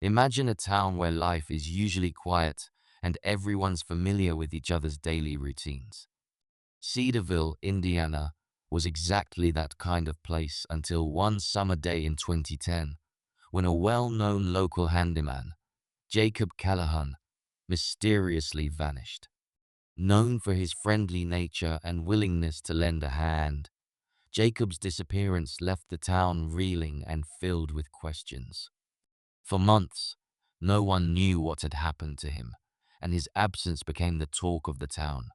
Imagine a town where life is usually quiet and everyone's familiar with each other's daily routines. Cedarville, Indiana, was exactly that kind of place until one summer day in 2010, when a well-known local handyman, Jacob Callahan, mysteriously vanished. Known for his friendly nature and willingness to lend a hand, Jacob's disappearance left the town reeling and filled with questions. For months, no one knew what had happened to him, and his absence became the talk of the town.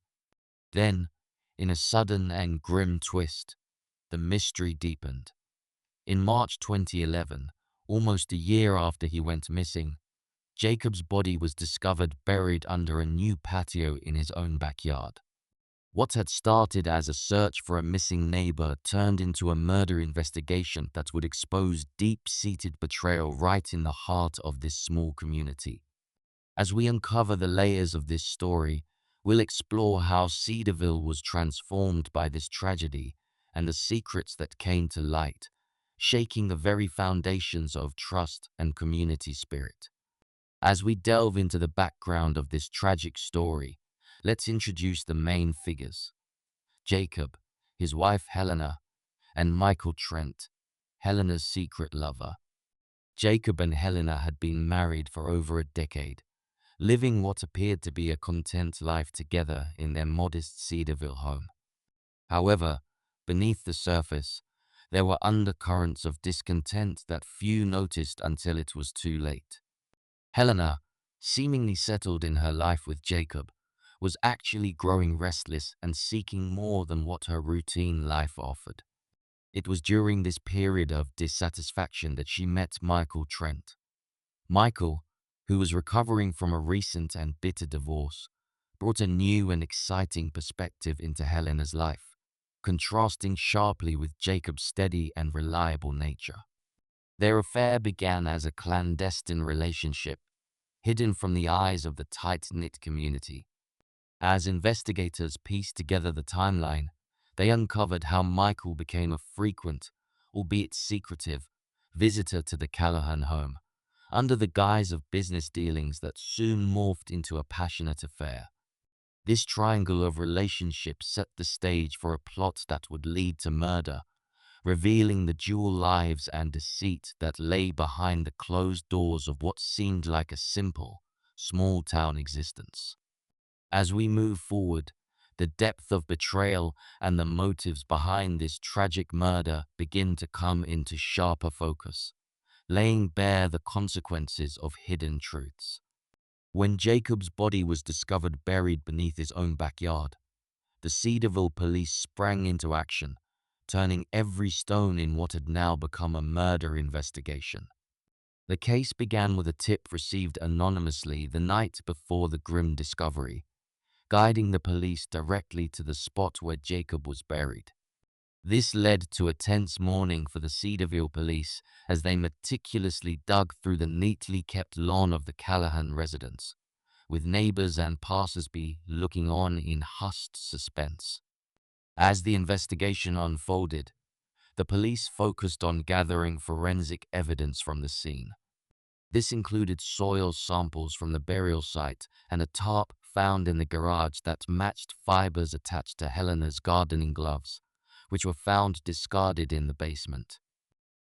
Then, in a sudden and grim twist, the mystery deepened. In March 2011, almost a year after he went missing, Jacob's body was discovered buried under a new patio in his own backyard. What had started as a search for a missing neighbor turned into a murder investigation that would expose deep-seated betrayal right in the heart of this small community. As we uncover the layers of this story, we'll explore how Cedarville was transformed by this tragedy and the secrets that came to light, shaking the very foundations of trust and community spirit. As we delve into the background of this tragic story, let's introduce the main figures. Jacob, his wife Helena, and Michael Trent, Helena's secret lover. Jacob and Helena had been married for over a decade, living what appeared to be a content life together in their modest Cedarville home. However, beneath the surface, there were undercurrents of discontent that few noticed until it was too late. Helena, seemingly settled in her life with Jacob, was actually growing restless and seeking more than what her routine life offered. It was during this period of dissatisfaction that she met Michael Trent. Michael, who was recovering from a recent and bitter divorce, brought a new and exciting perspective into Helena's life, contrasting sharply with Jacob's steady and reliable nature. Their affair began as a clandestine relationship, hidden from the eyes of the tight-knit community. As investigators pieced together the timeline, they uncovered how Michael became a frequent, albeit secretive, visitor to the Callahan home, under the guise of business dealings that soon morphed into a passionate affair. This triangle of relationships set the stage for a plot that would lead to murder, revealing the dual lives and deceit that lay behind the closed doors of what seemed like a simple, small-town existence. As we move forward, the depth of betrayal and the motives behind this tragic murder begin to come into sharper focus, laying bare the consequences of hidden truths. When Jacob's body was discovered buried beneath his own backyard, the Cedarville police sprang into action, turning every stone in what had now become a murder investigation. The case began with a tip received anonymously the night before the grim discovery, guiding the police directly to the spot where Jacob was buried. This led to a tense morning for the Cedarville police as they meticulously dug through the neatly kept lawn of the Callahan residence, with neighbors and passers-by looking on in hushed suspense. As the investigation unfolded, the police focused on gathering forensic evidence from the scene. This included soil samples from the burial site and a tarp found in the garage that matched fibers attached to Helena's gardening gloves, which were found discarded in the basement.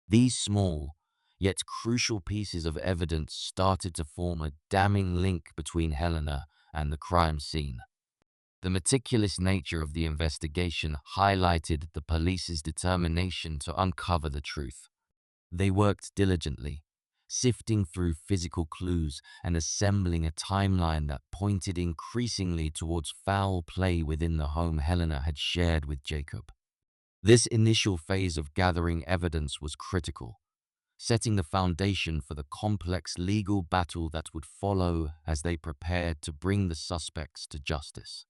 These small, yet crucial pieces of evidence started to form a damning link between Helena and the crime scene. The meticulous nature of the investigation highlighted the police's determination to uncover the truth. They worked diligently, sifting through physical clues and assembling a timeline that pointed increasingly towards foul play within the home Helena had shared with Jacob. This initial phase of gathering evidence was critical, setting the foundation for the complex legal battle that would follow as they prepared to bring the suspects to justice.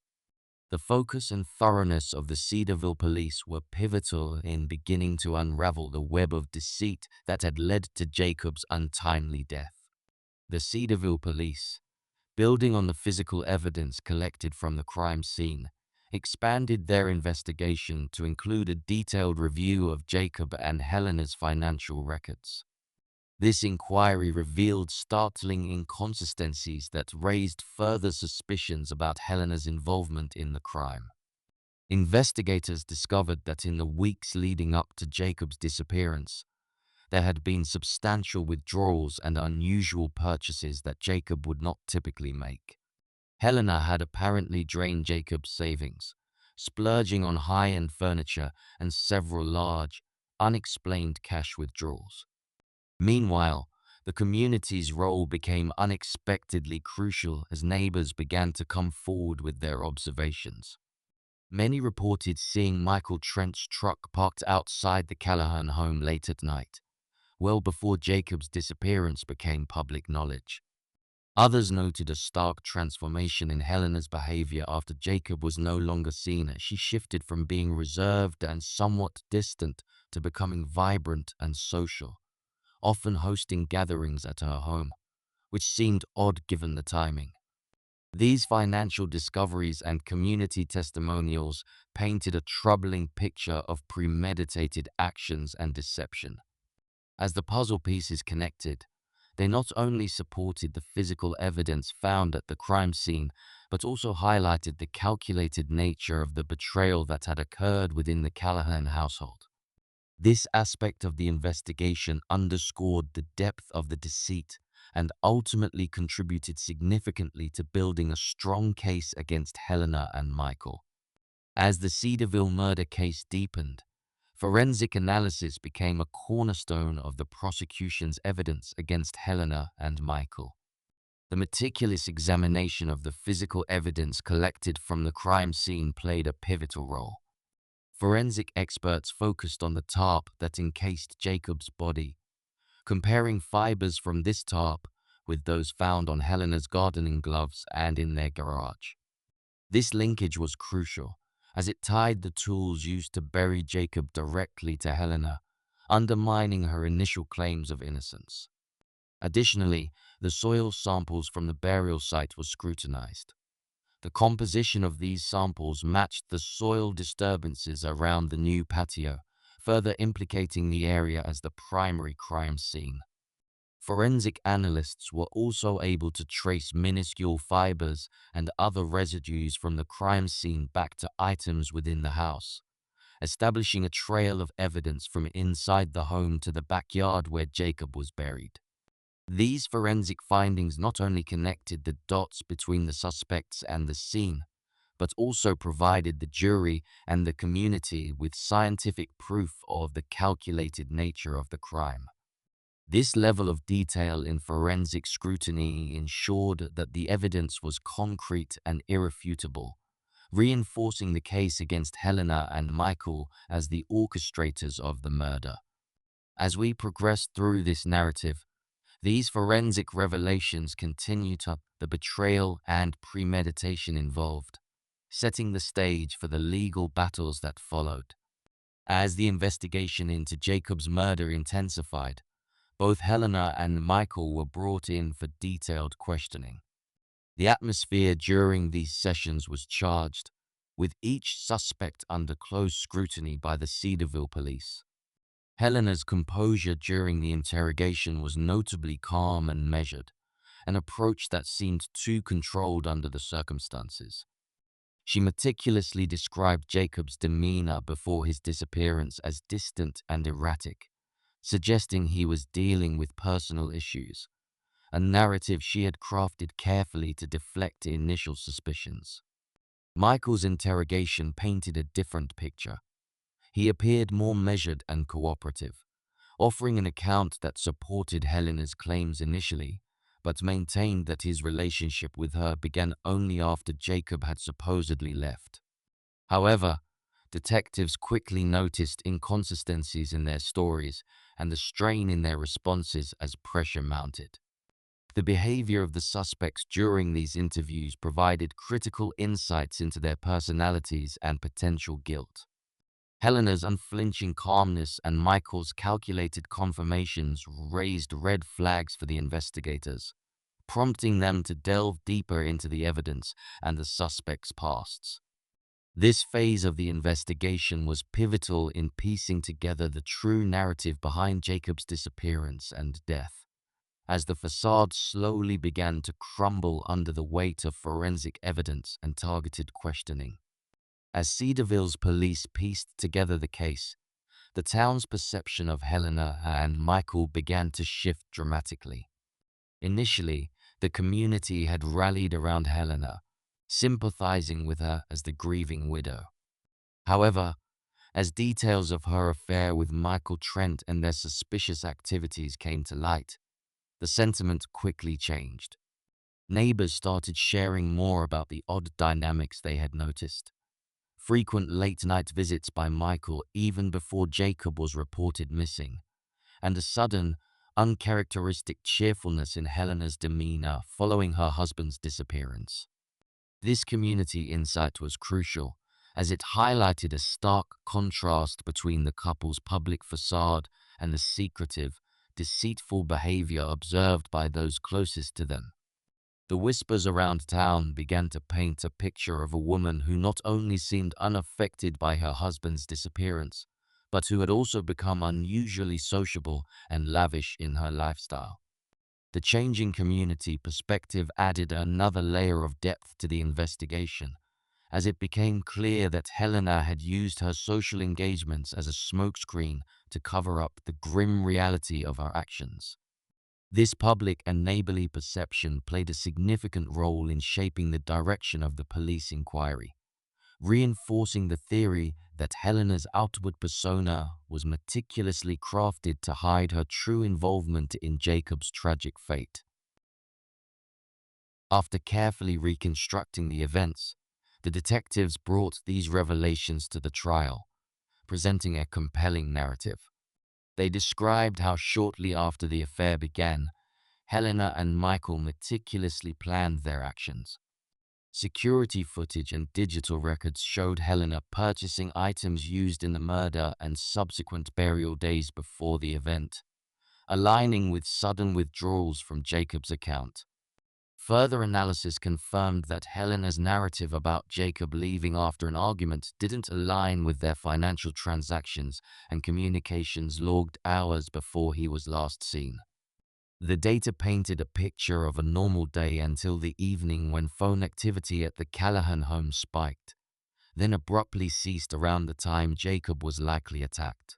The focus and thoroughness of the Cedarville police were pivotal in beginning to unravel the web of deceit that had led to Jacob's untimely death. The Cedarville police, building on the physical evidence collected from the crime scene, expanded their investigation to include a detailed review of Jacob and Helena's financial records. This inquiry revealed startling inconsistencies that raised further suspicions about Helena's involvement in the crime. Investigators discovered that in the weeks leading up to Jacob's disappearance, there had been substantial withdrawals and unusual purchases that Jacob would not typically make. Helena had apparently drained Jacob's savings, splurging on high-end furniture and several large, unexplained cash withdrawals. Meanwhile, the community's role became unexpectedly crucial as neighbors began to come forward with their observations. Many reported seeing Michael Trent's truck parked outside the Callahan home late at night, well before Jacob's disappearance became public knowledge. Others noted a stark transformation in Helena's behavior after Jacob was no longer seen as she shifted from being reserved and somewhat distant to becoming vibrant and social, often hosting gatherings at her home, which seemed odd given the timing. These financial discoveries and community testimonials painted a troubling picture of premeditated actions and deception. As the puzzle pieces connected, they not only supported the physical evidence found at the crime scene, but also highlighted the calculated nature of the betrayal that had occurred within the Callahan household. This aspect of the investigation underscored the depth of the deceit and ultimately contributed significantly to building a strong case against Helena and Michael. As the Cedarville murder case deepened, forensic analysis became a cornerstone of the prosecution's evidence against Helena and Michael. The meticulous examination of the physical evidence collected from the crime scene played a pivotal role. Forensic experts focused on the tarp that encased Jacob's body, comparing fibers from this tarp with those found on Helena's gardening gloves and in their garage. This linkage was crucial, as it tied the tools used to bury Jacob directly to Helena, undermining her initial claims of innocence. Additionally, the soil samples from the burial site were scrutinized. The composition of these samples matched the soil disturbances around the new patio, further implicating the area as the primary crime scene. Forensic analysts were also able to trace minuscule fibers and other residues from the crime scene back to items within the house, establishing a trail of evidence from inside the home to the backyard where Jacob was buried. These forensic findings not only connected the dots between the suspects and the scene, but also provided the jury and the community with scientific proof of the calculated nature of the crime. This level of detail in forensic scrutiny ensured that the evidence was concrete and irrefutable, reinforcing the case against Helena and Michael as the orchestrators of the murder. As we progress through this narrative, these forensic revelations continue to the betrayal and premeditation involved, setting the stage for the legal battles that followed. As the investigation into Jacob's murder intensified, both Helena and Michael were brought in for detailed questioning. The atmosphere during these sessions was charged, with each suspect under close scrutiny by the Cedarville police. Helena's composure during the interrogation was notably calm and measured, an approach that seemed too controlled under the circumstances. She meticulously described Jacob's demeanor before his disappearance as distant and erratic, suggesting he was dealing with personal issues, a narrative she had crafted carefully to deflect initial suspicions. Michael's interrogation painted a different picture. He appeared more measured and cooperative, offering an account that supported Helena's claims initially, but maintained that his relationship with her began only after Jacob had supposedly left. However, detectives quickly noticed inconsistencies in their stories and the strain in their responses as pressure mounted. The behavior of the suspects during these interviews provided critical insights into their personalities and potential guilt. Helena's unflinching calmness and Michael's calculated confirmations raised red flags for the investigators, prompting them to delve deeper into the evidence and the suspects' pasts. This phase of the investigation was pivotal in piecing together the true narrative behind Jacob's disappearance and death. As the facade slowly began to crumble under the weight of forensic evidence and targeted questioning. As Cedarville's police pieced together the case, the town's perception of Helena and Michael began to shift dramatically. Initially, the community had rallied around Helena, sympathizing with her as the grieving widow. However, as details of her affair with Michael Trent and their suspicious activities came to light, the sentiment quickly changed. Neighbors started sharing more about the odd dynamics they had noticed. Frequent late-night visits by Michael even before Jacob was reported missing, and a sudden, uncharacteristic cheerfulness in Helena's demeanor following her husband's disappearance. This community insight was crucial, as it highlighted a stark contrast between the couple's public facade and the secretive, deceitful behavior observed by those closest to them. The whispers around town began to paint a picture of a woman who not only seemed unaffected by her husband's disappearance, but who had also become unusually sociable and lavish in her lifestyle. The changing community perspective added another layer of depth to the investigation, as it became clear that Helena had used her social engagements as a smokescreen to cover up the grim reality of her actions. This public and neighborly perception played a significant role in shaping the direction of the police inquiry, reinforcing the theory that Helena's outward persona was meticulously crafted to hide her true involvement in Jacob's tragic fate. After carefully reconstructing the events, the detectives brought these revelations to the trial, presenting a compelling narrative. They described how shortly after the affair began, Helena and Michael meticulously planned their actions. Security footage and digital records showed Helena purchasing items used in the murder and subsequent burial days before the event, aligning with sudden withdrawals from Jacob's account. Further analysis confirmed that Helena's narrative about Jacob leaving after an argument didn't align with their financial transactions and communications logged hours before he was last seen. The data painted a picture of a normal day until the evening when phone activity at the Callahan home spiked, then abruptly ceased around the time Jacob was likely attacked.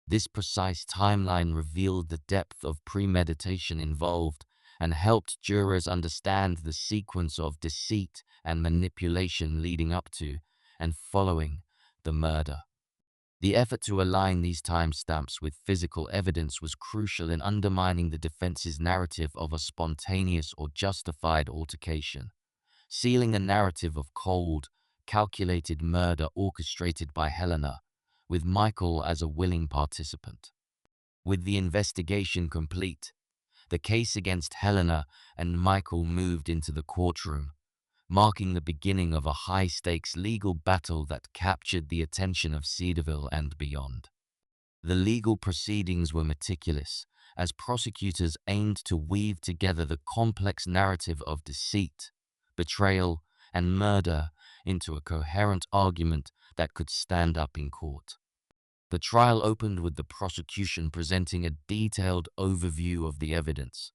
This precise timeline revealed the depth of premeditation involved and helped jurors understand the sequence of deceit and manipulation leading up to and following the murder. The effort to align these timestamps with physical evidence was crucial in undermining the defense's narrative of a spontaneous or justified altercation, sealing a narrative of cold, calculated murder orchestrated by Helena, with Michael as a willing participant. With the investigation complete, the case against Helena and Michael moved into the courtroom, marking the beginning of a high-stakes legal battle that captured the attention of Cedarville and beyond. The legal proceedings were meticulous, as prosecutors aimed to weave together the complex narrative of deceit, betrayal, and murder into a coherent argument that could stand up in court. The trial opened with the prosecution presenting a detailed overview of the evidence,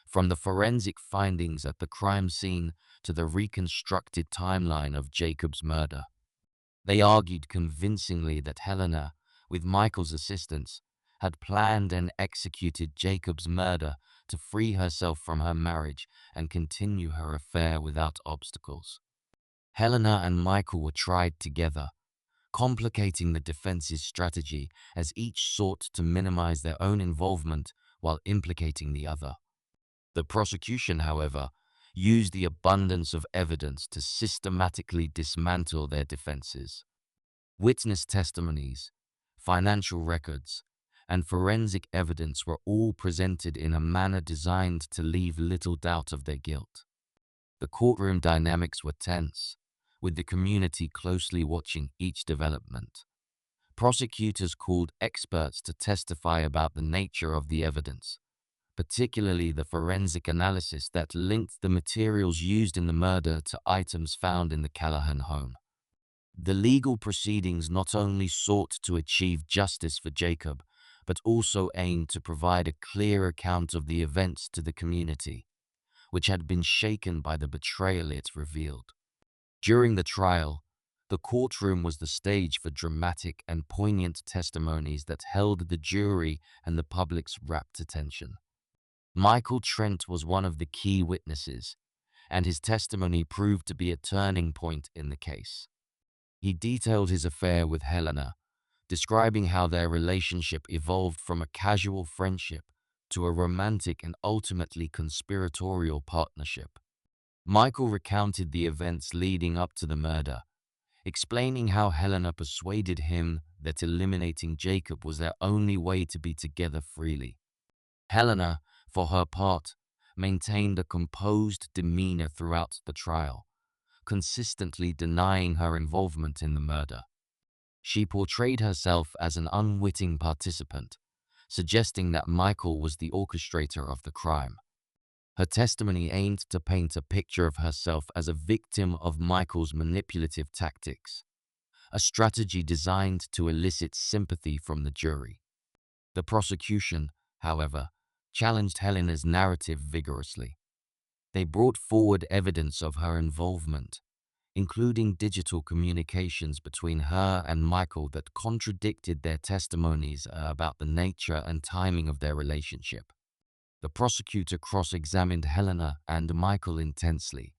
from the forensic findings at the crime scene to the reconstructed timeline of Jacob's murder. They argued convincingly that Helena, with Michael's assistance, had planned and executed Jacob's murder to free herself from her marriage and continue her affair without obstacles. Helena and Michael were tried together, complicating the defense's strategy as each sought to minimize their own involvement while implicating the other. The prosecution, however, used the abundance of evidence to systematically dismantle their defenses. Witness testimonies, financial records, and forensic evidence were all presented in a manner designed to leave little doubt of their guilt. The courtroom dynamics were tense, with the community closely watching each development. Prosecutors called experts to testify about the nature of the evidence, particularly the forensic analysis that linked the materials used in the murder to items found in the Callahan home. The legal proceedings not only sought to achieve justice for Jacob, but also aimed to provide a clear account of the events to the community, which had been shaken by the betrayal it revealed. During the trial, the courtroom was the stage for dramatic and poignant testimonies that held the jury and the public's rapt attention. Michael Trent was one of the key witnesses, and his testimony proved to be a turning point in the case. He detailed his affair with Helena, describing how their relationship evolved from a casual friendship to a romantic and ultimately conspiratorial partnership. Michael recounted the events leading up to the murder, explaining how Helena persuaded him that eliminating Jacob was their only way to be together freely. Helena, for her part, maintained a composed demeanor throughout the trial, consistently denying her involvement in the murder. She portrayed herself as an unwitting participant, suggesting that Michael was the orchestrator of the crime. Her testimony aimed to paint a picture of herself as a victim of Michael's manipulative tactics, a strategy designed to elicit sympathy from the jury. The prosecution, however, challenged Helena's narrative vigorously. They brought forward evidence of her involvement, including digital communications between her and Michael that contradicted their testimonies about the nature and timing of their relationship. The prosecutor cross-examined Helena and Michael intensely,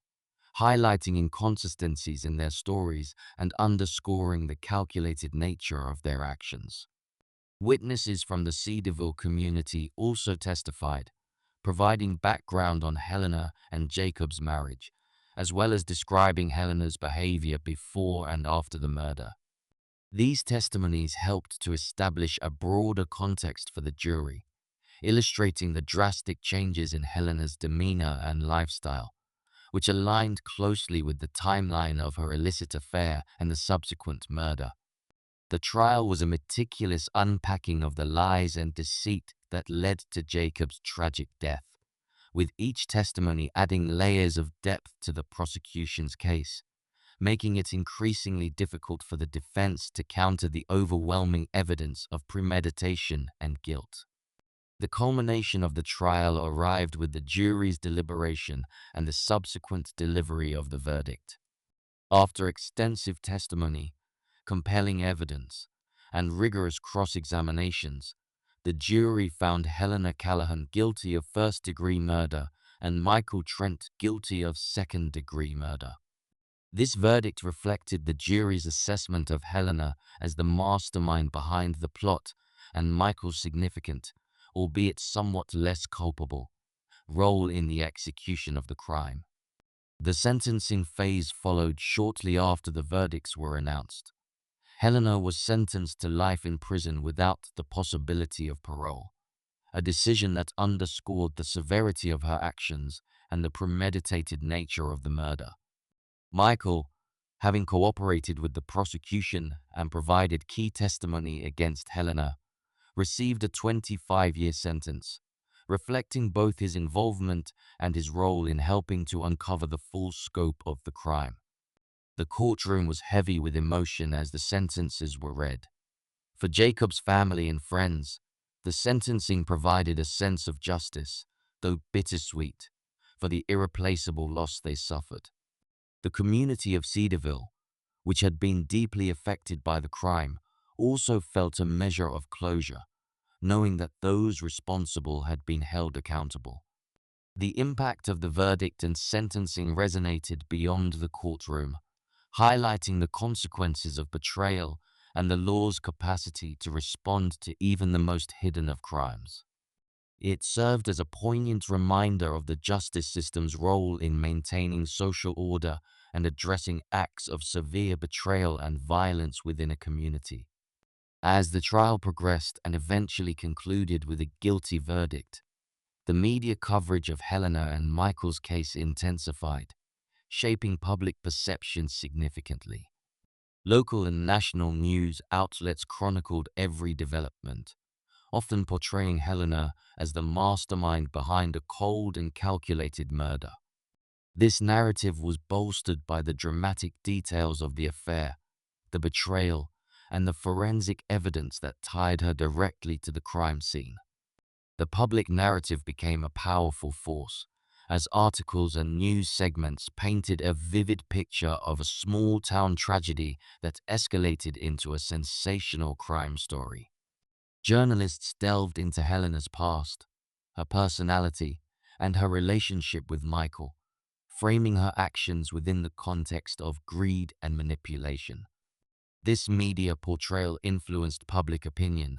highlighting inconsistencies in their stories and underscoring the calculated nature of their actions. Witnesses from the Cedarville community also testified, providing background on Helena and Jacob's marriage, as well as describing Helena's behavior before and after the murder. These testimonies helped to establish a broader context for the jury, illustrating the drastic changes in Helena's demeanor and lifestyle, which aligned closely with the timeline of her illicit affair and the subsequent murder. The trial was a meticulous unpacking of the lies and deceit that led to Jacob's tragic death, with each testimony adding layers of depth to the prosecution's case, making it increasingly difficult for the defense to counter the overwhelming evidence of premeditation and guilt. The culmination of the trial arrived with the jury's deliberation and the subsequent delivery of the verdict. After extensive testimony, compelling evidence, and rigorous cross-examinations, the jury found Helena Callahan guilty of first-degree murder and Michael Trent guilty of second-degree murder. This verdict reflected the jury's assessment of Helena as the mastermind behind the plot and Michael's significant, albeit somewhat less culpable, role in the execution of the crime. The sentencing phase followed shortly after the verdicts were announced. Helena was sentenced to life in prison without the possibility of parole, a decision that underscored the severity of her actions and the premeditated nature of the murder. Michael, having cooperated with the prosecution and provided key testimony against Helena, received a 25-year sentence, reflecting both his involvement and his role in helping to uncover the full scope of the crime. The courtroom was heavy with emotion as the sentences were read. For Jacob's family and friends, the sentencing provided a sense of justice, though bittersweet, for the irreplaceable loss they suffered. The community of Cedarville, which had been deeply affected by the crime, also felt a measure of closure, knowing that those responsible had been held accountable. The impact of the verdict and sentencing resonated beyond the courtroom, highlighting the consequences of betrayal and the law's capacity to respond to even the most hidden of crimes. It served as a poignant reminder of the justice system's role in maintaining social order and addressing acts of severe betrayal and violence within a community. As the trial progressed and eventually concluded with a guilty verdict, the media coverage of Helena and Michael's case intensified, shaping public perception significantly. Local and national news outlets chronicled every development, often portraying Helena as the mastermind behind a cold and calculated murder. This narrative was bolstered by the dramatic details of the affair, the betrayal, and the forensic evidence that tied her directly to the crime scene. The public narrative became a powerful force, as articles and news segments painted a vivid picture of a small-town tragedy that escalated into a sensational crime story. Journalists delved into Helena's past, her personality, and her relationship with Michael, framing her actions within the context of greed and manipulation. This media portrayal influenced public opinion,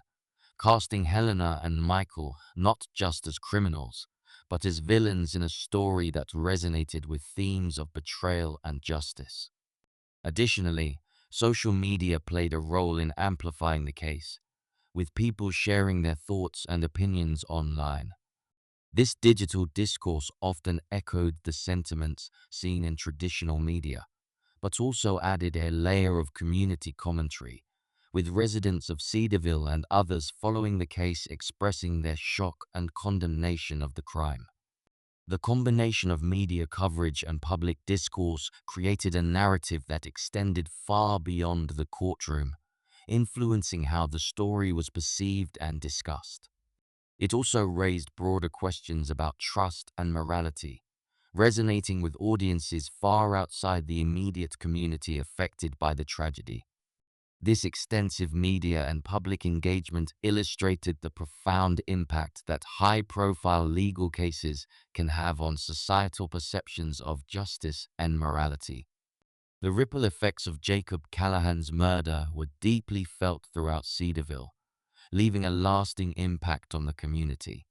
casting Helena and Michael not just as criminals, but as villains in a story that resonated with themes of betrayal and justice. Additionally, social media played a role in amplifying the case, with people sharing their thoughts and opinions online. This digital discourse often echoed the sentiments seen in traditional media, but also added a layer of community commentary, with residents of Cedarville and others following the case expressing their shock and condemnation of the crime. The combination of media coverage and public discourse created a narrative that extended far beyond the courtroom, influencing how the story was perceived and discussed. It also raised broader questions about trust and morality, resonating with audiences far outside the immediate community affected by the tragedy. This extensive media and public engagement illustrated the profound impact that high-profile legal cases can have on societal perceptions of justice and morality. The ripple effects of Jacob Callahan's murder were deeply felt throughout Cedarville, leaving a lasting impact on the community.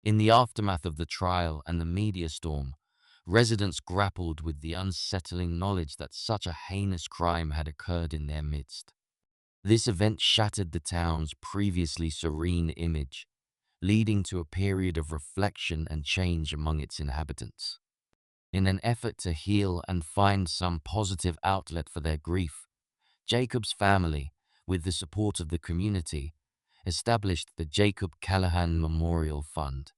In the aftermath of the trial and the media storm, residents grappled with the unsettling knowledge that such a heinous crime had occurred in their midst. This event shattered the town's previously serene image, leading to a period of reflection and change among its inhabitants. In an effort to heal and find some positive outlet for their grief, Jacob's family, with the support of the community, established the Jacob Callahan Memorial Fund.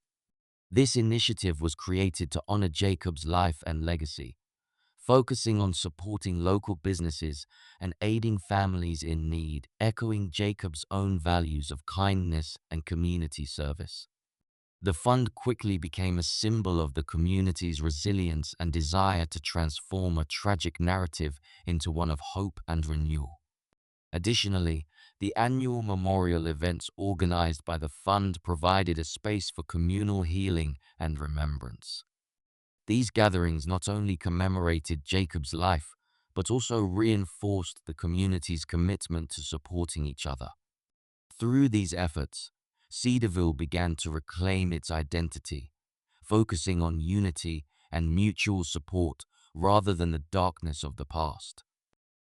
This initiative was created to honor Jacob's life and legacy, focusing on supporting local businesses and aiding families in need, echoing Jacob's own values of kindness and community service. The fund quickly became a symbol of the community's resilience and desire to transform a tragic narrative into one of hope and renewal. Additionally, the annual memorial events organized by the fund provided a space for communal healing and remembrance. These gatherings not only commemorated Jacob's life, but also reinforced the community's commitment to supporting each other. Through these efforts, Cedarville began to reclaim its identity, focusing on unity and mutual support rather than the darkness of the past.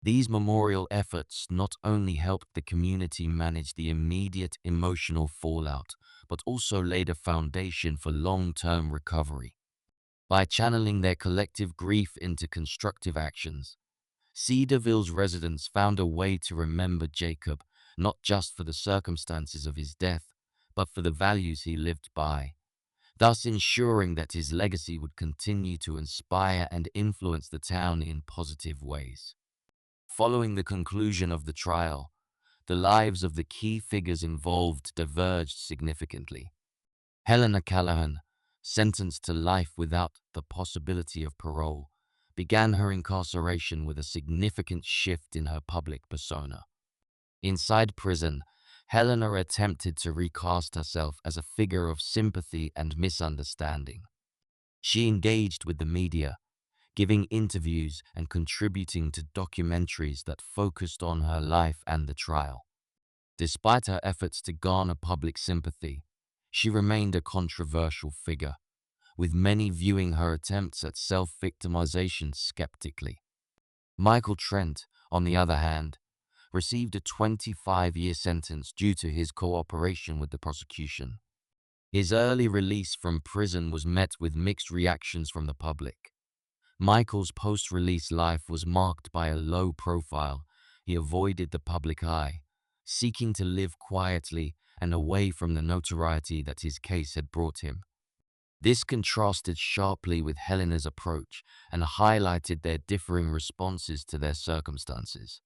These memorial efforts not only helped the community manage the immediate emotional fallout, but also laid a foundation for long-term recovery. By channeling their collective grief into constructive actions, Cedarville's residents found a way to remember Jacob not just for the circumstances of his death, but for the values he lived by, thus ensuring that his legacy would continue to inspire and influence the town in positive ways. Following the conclusion of the trial, the lives of the key figures involved diverged significantly. Helena Callahan, sentenced to life without the possibility of parole, began her incarceration with a significant shift in her public persona. Inside prison, Helena attempted to recast herself as a figure of sympathy and misunderstanding. She engaged with the media, giving interviews and contributing to documentaries that focused on her life and the trial. Despite her efforts to garner public sympathy, she remained a controversial figure, with many viewing her attempts at self-victimization skeptically. Michael Trent, on the other hand, received a 25-year sentence due to his cooperation with the prosecution. His early release from prison was met with mixed reactions from the public. Michael's post-release life was marked by a low profile. He avoided the public eye, seeking to live quietly and away from the notoriety that his case had brought him. This contrasted sharply with Helena's approach and highlighted their differing responses to their circumstances.